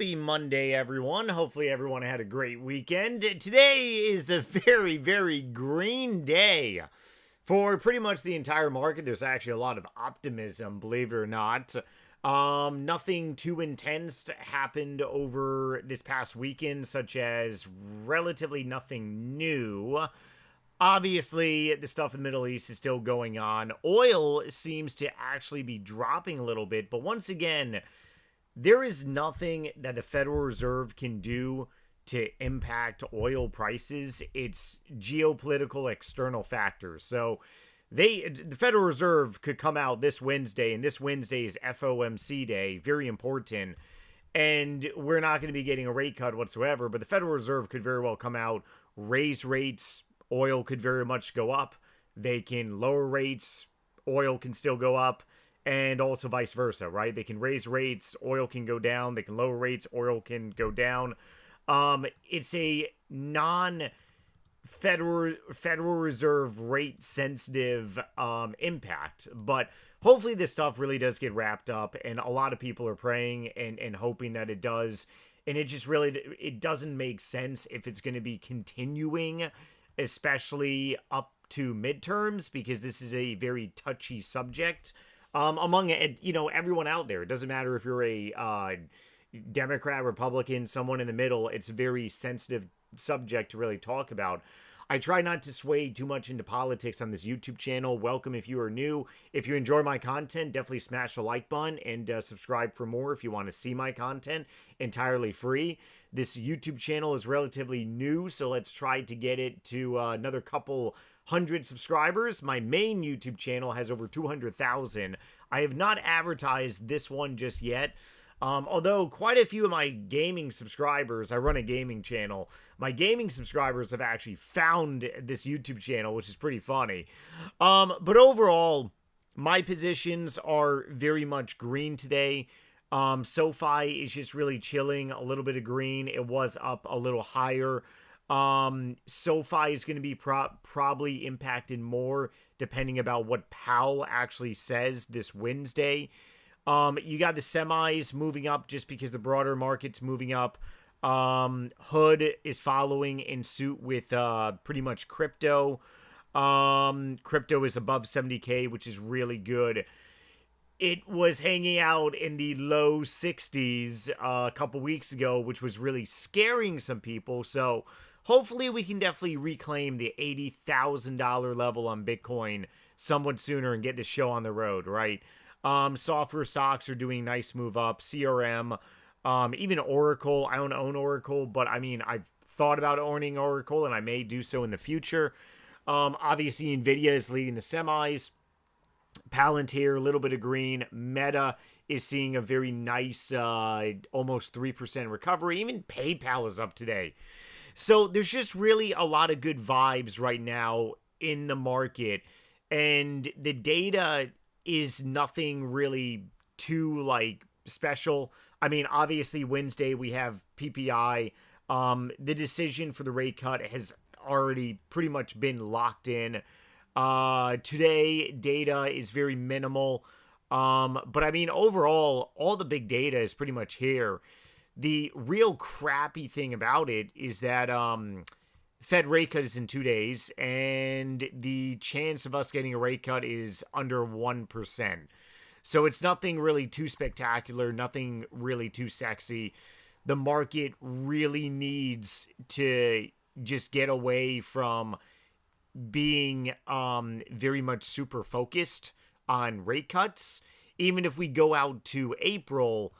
Happy Monday, everyone. Hopefully, everyone had a great weekend. Today is a very, very green day for pretty much the entire market. There's actually a lot of optimism, believe it or not. Nothing too intense happened over this past weekend, such as relatively nothing new. Obviously, the stuff in the Middle East is still going on. Oil seems to actually be dropping a little bit, but once again, there is nothing that the Federal Reserve can do to impact oil prices. It's geopolitical external factors. So the Federal Reserve could come out this Wednesday, and this Wednesday is FOMC day, very important. And we're not going to be getting a rate cut whatsoever, but the Federal Reserve could very well come out, raise rates, oil could very much go up. They can lower rates, oil can still go up. And also vice versa, right? They can raise rates, oil can go down. They can lower rates, oil can go down. It's a non-Federal Reserve rate sensitive impact. But hopefully this stuff really does get wrapped up. And a lot of people are praying and hoping that it does. And it just really, it doesn't make sense if it's going to be continuing, especially up to midterms, because this is a very touchy subject. Among everyone out there. It doesn't matter if you're a Democrat, Republican, someone in the middle. It's a very sensitive subject to really talk about. I try not to sway too much into politics on this YouTube channel. Welcome if you are new. If you enjoy my content, definitely smash the like button and subscribe for more if you want to see my content entirely free. This YouTube channel is relatively new, so let's try to get it to another couple hundred subscribers. My main YouTube channel has over 200,000. I have not advertised this one just yet. Although quite a few of my gaming subscribers, I run a gaming channel, my gaming subscribers have actually found this YouTube channel, which is pretty funny. But overall, my positions are very much green today. SoFi is just really chilling, a little bit of green. It was up a little higher. SoFi is going to be probably impacted more depending about what Powell actually says this Wednesday. You got the semis moving up just because the broader market's moving up. Hood is following in suit with pretty much crypto. Crypto is above 70K, which is really good. It was hanging out in the low 60s a couple weeks ago, which was really scaring some people. So hopefully we can definitely reclaim the $80,000 level on Bitcoin somewhat sooner and get this show on the road, right? Software stocks are doing nice move up. CRM, even Oracle. I don't own Oracle, but I mean, I've thought about owning Oracle and I may do so in the future. Obviously, NVIDIA is leading the semis. Palantir, a little bit of green. Meta is seeing a very nice, almost 3% recovery. Even PayPal is up today. So there's just really a lot of good vibes right now in the market. And the data is nothing really too special. I mean, obviously Wednesday we have PPI. The decision for the rate cut has already pretty much been locked in. Today data is very minimal. But I mean, overall, all the big data is pretty much here. The real crappy thing about it is that Fed rate cut is in 2 days, and the chance of us getting a rate cut is under 1%. So it's nothing really too spectacular, nothing really too sexy. The market really needs to just get away from being very much super focused on rate cuts. Even if we go out to April,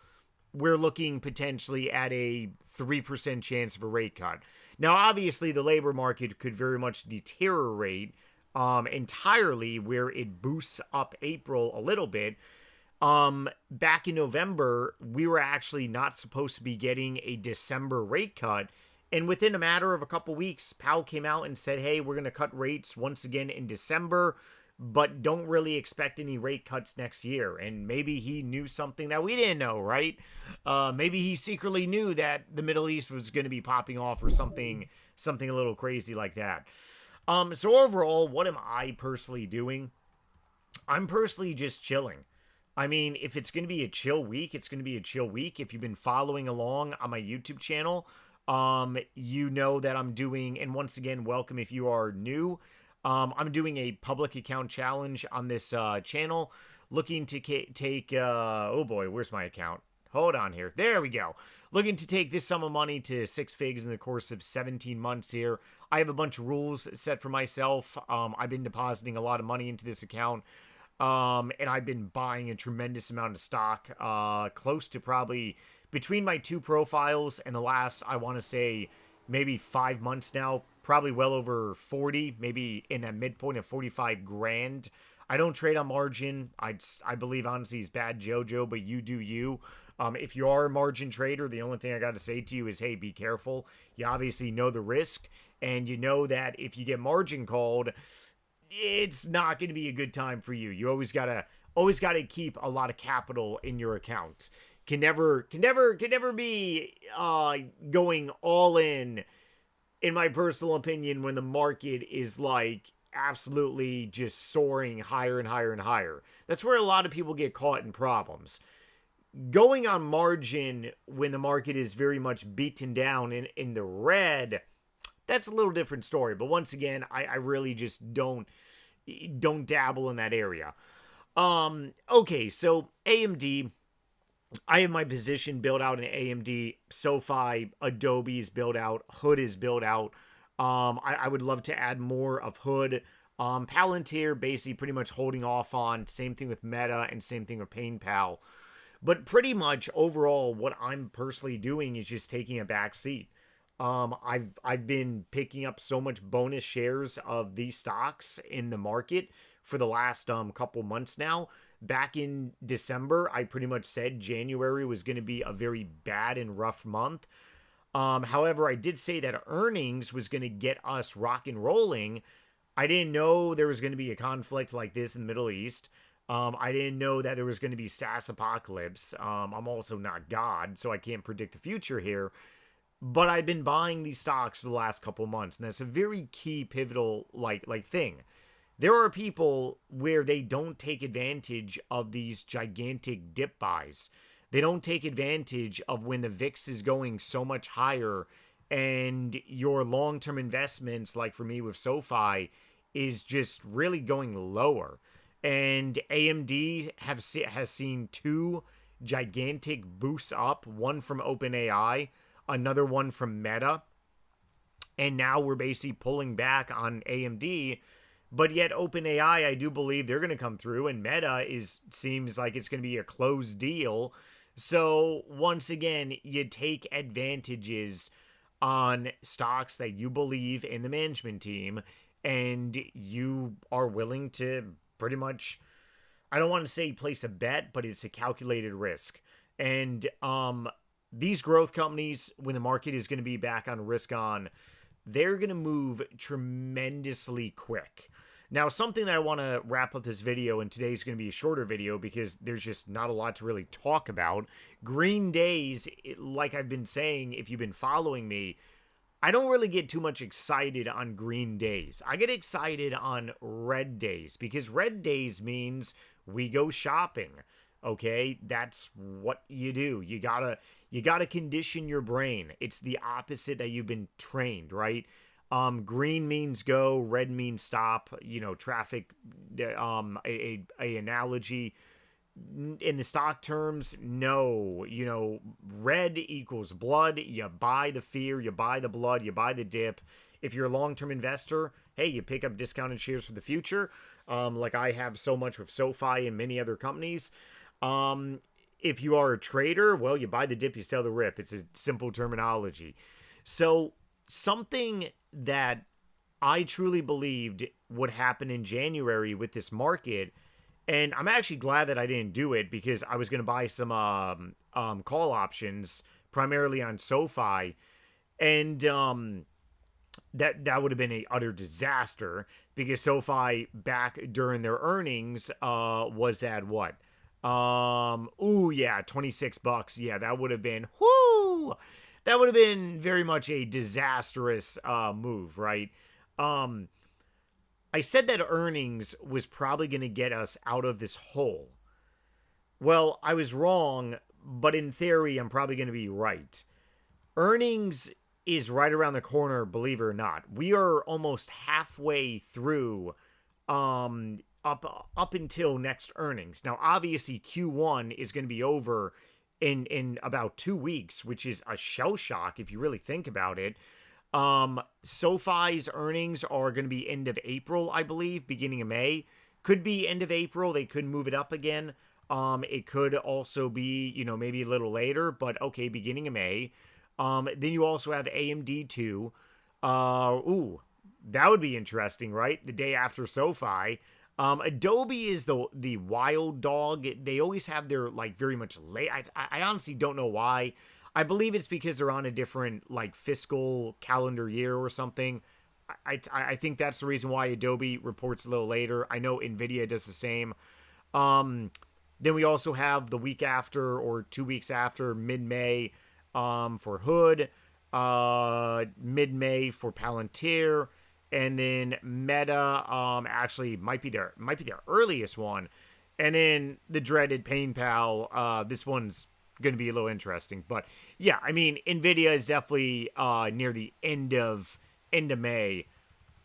we're looking potentially at a 3% chance of a rate cut. Now, obviously, the labor market could very much deteriorate entirely where it boosts up April a little bit. Back in November, we were actually not supposed to be getting a December rate cut. And within a matter of a couple weeks, Powell came out and said, hey, we're going to cut rates once again in December, but don't really expect any rate cuts next year. And maybe he knew something that we didn't know, right? Maybe he secretly knew that the Middle East was going to be popping off or something a little crazy like that. So overall, what am I personally doing? I'm personally just chilling. I mean, if it's going to be a chill week, it's going to be a chill week. If you've been following along on my YouTube channel, you know that I'm doing, and once again, welcome if you are new. I'm doing a public account challenge on this channel, looking to take, oh boy, where's my account? Hold on here. There we go. Looking to take this sum of money to 6 figs in the course of 17 months here. I have a bunch of rules set for myself. I've been depositing a lot of money into this account. And I've been buying a tremendous amount of stock, close to probably between my two profiles and the last, I want to say, maybe 5 months now, probably well over 40, maybe in that midpoint of 45 grand. I don't trade on margin. I believe, honestly, he's bad JoJo, but you do you. If you are a margin trader, the only thing I got to say to you is, hey, be careful. You obviously know the risk, and you know that if you get margin called, it's not going to be a good time for you. You always gotta keep a lot of capital in your accounts. Can never be going all in my personal opinion, when the market is like absolutely just soaring higher and higher and higher. That's where a lot of people get caught in problems. Going on margin when the market is very much beaten down in the red, that's a little different story. But once again, I really just don't dabble in that area. Okay, so AMD, I have my position built out in AMD. SoFi, Adobe's built out, Hood is built out. I would love to add more of Hood. Palantir basically pretty much holding off on. Same thing with Meta and same thing with PayPal. But pretty much overall, what I'm personally doing is just taking a back seat. I've been picking up so much bonus shares of these stocks in the market for the last couple months now. Back in December, I pretty much said January was going to be a very bad and rough month. However, I did say that earnings was going to get us rock and rolling. I didn't know there was going to be a conflict like this in the Middle East. I didn't know that there was going to be SaaS apocalypse. I'm also not God, so I can't predict the future here. But I've been buying these stocks for the last couple months, and that's a very key pivotal like thing. There are people where they don't take advantage of these gigantic dip buys. They don't take advantage of when the VIX is going so much higher and your long-term investments, like for me with SoFi, is just really going lower. And AMD has seen two gigantic boosts up, one from OpenAI, another one from Meta, and now we're basically pulling back on AMD. But yet OpenAI, I do believe they're going to come through, and Meta seems like it's going to be a closed deal. So once again, you take advantages on stocks that you believe in the management team, and you are willing to pretty much, I don't want to say place a bet, but it's a calculated risk. And these growth companies, when the market is going to be back on risk on, they're going to move tremendously quick. Now, something that I want to wrap up this video, and today's going to be a shorter video because there's just not a lot to really talk about. Green days, like I've been saying, if you've been following me, I don't really get too much excited on green days. I get excited on red days because red days means we go shopping. Okay, that's what you do. You gotta condition your brain. It's the opposite that you've been trained, right? Green means go, red means stop. You know, traffic. A analogy in the stock terms. No, you know, red equals blood. You buy the fear, you buy the blood, you buy the dip. If you're a long-term investor, hey, you pick up discounted shares for the future. Like I have so much with SoFi and many other companies. If you are a trader, well, you buy the dip, you sell the rip. It's a simple terminology. So something that I truly believed would happen in January with this market, and I'm actually glad that I didn't do it because I was going to buy some call options primarily on SoFi, and that would have been a utter disaster because SoFi back during their earnings was at what? Yeah, $26. Yeah, that would have been, that would have been very much a disastrous move, right? I said that earnings was probably going to get us out of this hole. Well, I was wrong, but in theory, I'm probably going to be right. Earnings is right around the corner, believe it or not. We are almost halfway through up until next earnings. Now, obviously Q1 is going to be over in about 2 weeks, which is a shell shock if you really think about it. SoFi's earnings are going to be end of April, I believe, beginning of May. Could be end of April. They could move it up again. It could also be, maybe a little later, but okay, beginning of May. Then you also have AMD too. That would be interesting, right? The day after SoFi. Adobe is the wild dog. They always have their like very much late. I honestly don't know why. I believe it's because they're on a different like fiscal calendar year or something. I think that's the reason why Adobe reports a little later. I know Nvidia does the same. Then we also have the week after or 2 weeks after, mid May, for Hood, mid May for Palantir, and then Meta actually might be their earliest one, and then the dreaded PayPal. This one's going to be a little interesting, but yeah, I mean Nvidia is definitely near the end of May.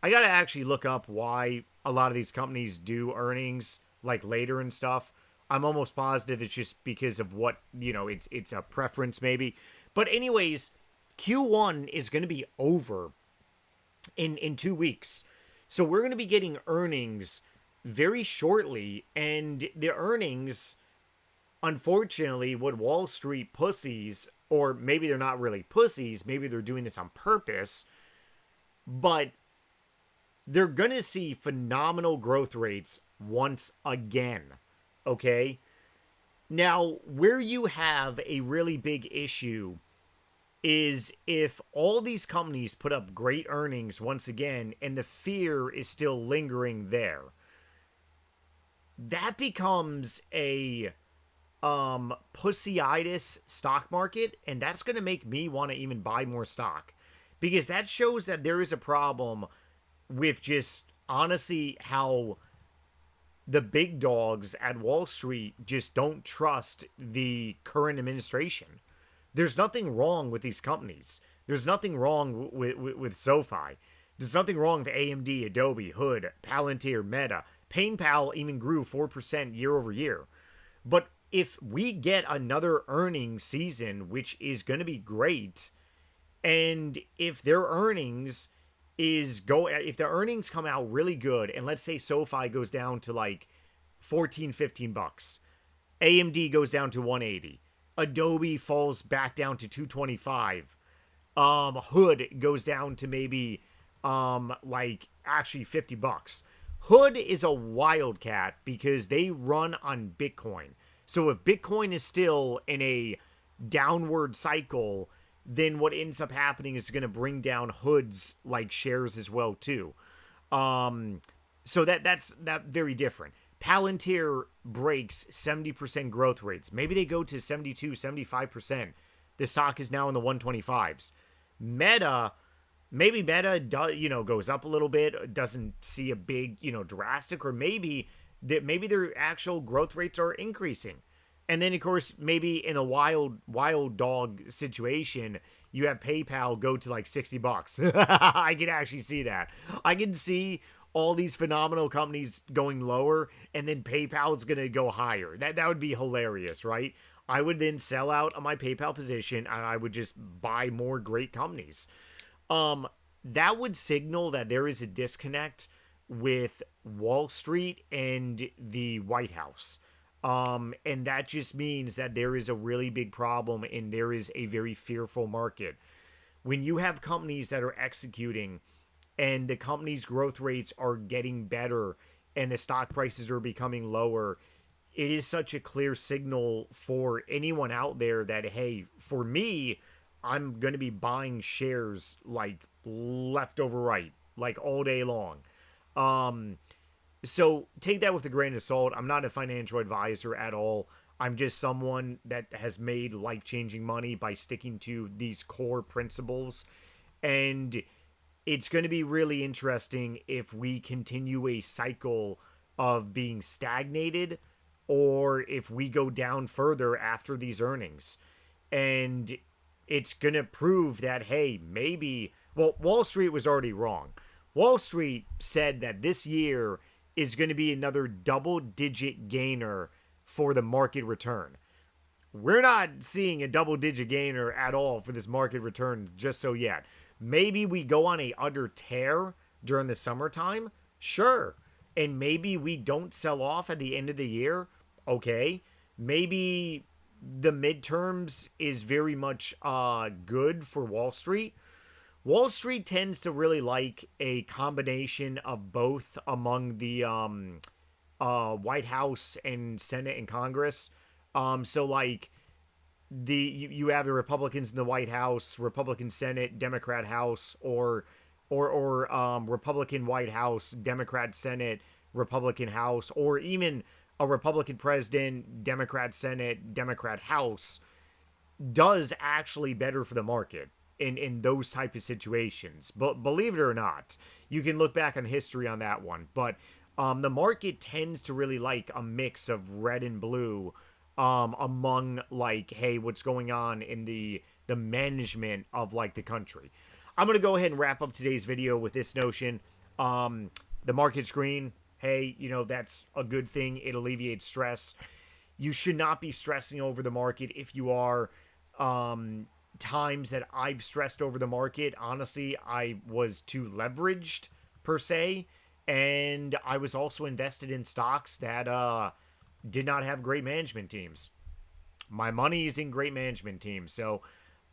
I gotta actually look up why a lot of these companies do earnings like later and stuff. I'm almost positive it's just because of what it's a preference maybe. But anyways, Q1 is going to be over in 2 weeks. So we're going to be getting earnings very shortly, and the earnings, unfortunately, what Wall Street pussies, or maybe they're not really pussies, maybe they're doing this on purpose, but they're going to see phenomenal growth rates once again. Okay? Now, where you have a really big issue is if all these companies put up great earnings once again and the fear is still lingering there. That becomes a pussyitis stock market, and that's going to make me want to even buy more stock, because that shows that there is a problem with just honestly how the big dogs at Wall Street just don't trust the current administration. There's nothing wrong with these companies. There's nothing wrong with SoFi. There's nothing wrong with AMD, Adobe, Hood, Palantir, Meta. PayPal even grew 4% year over year. But if we get another earnings season, which is going to be great, and if their earnings if the earnings come out really good, and let's say SoFi goes down to like 14, 15 bucks, AMD goes down to 180, Adobe falls back down to 225, Hood goes down to maybe like actually 50 bucks. Hood is a wildcat because they run on Bitcoin. So if Bitcoin is still in a downward cycle, then what ends up happening is going to bring down Hood's like shares as well too. So that's very different. Palantir breaks 70% growth rates. Maybe they go to 72, 75%. The stock is now in the 125s. Meta, maybe Meta goes up a little bit, doesn't see a big, drastic, or maybe their actual growth rates are increasing. And then, of course, maybe in a wild dog situation, you have PayPal go to like 60 bucks. I can actually see that. I can see all these phenomenal companies going lower, and then PayPal is going to go higher. That would be hilarious, right? I would then sell out on my PayPal position, and I would just buy more great companies. That would signal that there is a disconnect with Wall Street and the White House. And that just means that there is a really big problem and there is a very fearful market. When you have companies that are executing and the company's growth rates are getting better and the stock prices are becoming lower, it is such a clear signal for anyone out there that, hey, for me, I'm going to be buying shares like left over right, like all day long. So take that with a grain of salt. I'm not a financial advisor at all. I'm just someone that has made life-changing money by sticking to these core principles. And it's going to be really interesting if we continue a cycle of being stagnated or if we go down further after these earnings. And it's going to prove that, hey, maybe, well, Wall Street was already wrong. Wall Street said that this year is going to be another double digit gainer for the market return. We're not seeing a double digit gainer at all for this market return just so yet. Maybe we go on a under tear during the summertime, sure. And maybe we don't sell off at the end of the year, okay. Maybe the midterms is very much good for Wall Street. Wall Street tends to really like a combination of both among the White House and Senate and Congress. So like you have the Republicans in the White House, Republican Senate, Democrat House, or Republican White House, Democrat Senate, Republican House, or even a Republican president, Democrat Senate, Democrat House does actually better for the market in those type of situations. But believe it or not, you can look back on history on that one. But the market tends to really like a mix of red and blue among like, hey, what's going on in the management of like the country. I'm going to go ahead and wrap up today's video with this notion. The market's green. Hey, you know, that's a good thing. It alleviates stress. You should not be stressing over the market. If you are, times that I've stressed over the market, honestly, I was too leveraged per se. And I was also invested in stocks that did not have great management teams. My money is in great management teams. So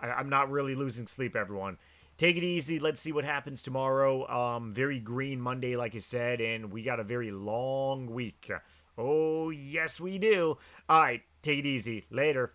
I'm not really losing sleep, everyone. Take it easy. Let's see what happens tomorrow. Very green Monday, like I said, and we got a very long week. Oh, yes, we do. All right, take it easy. Later.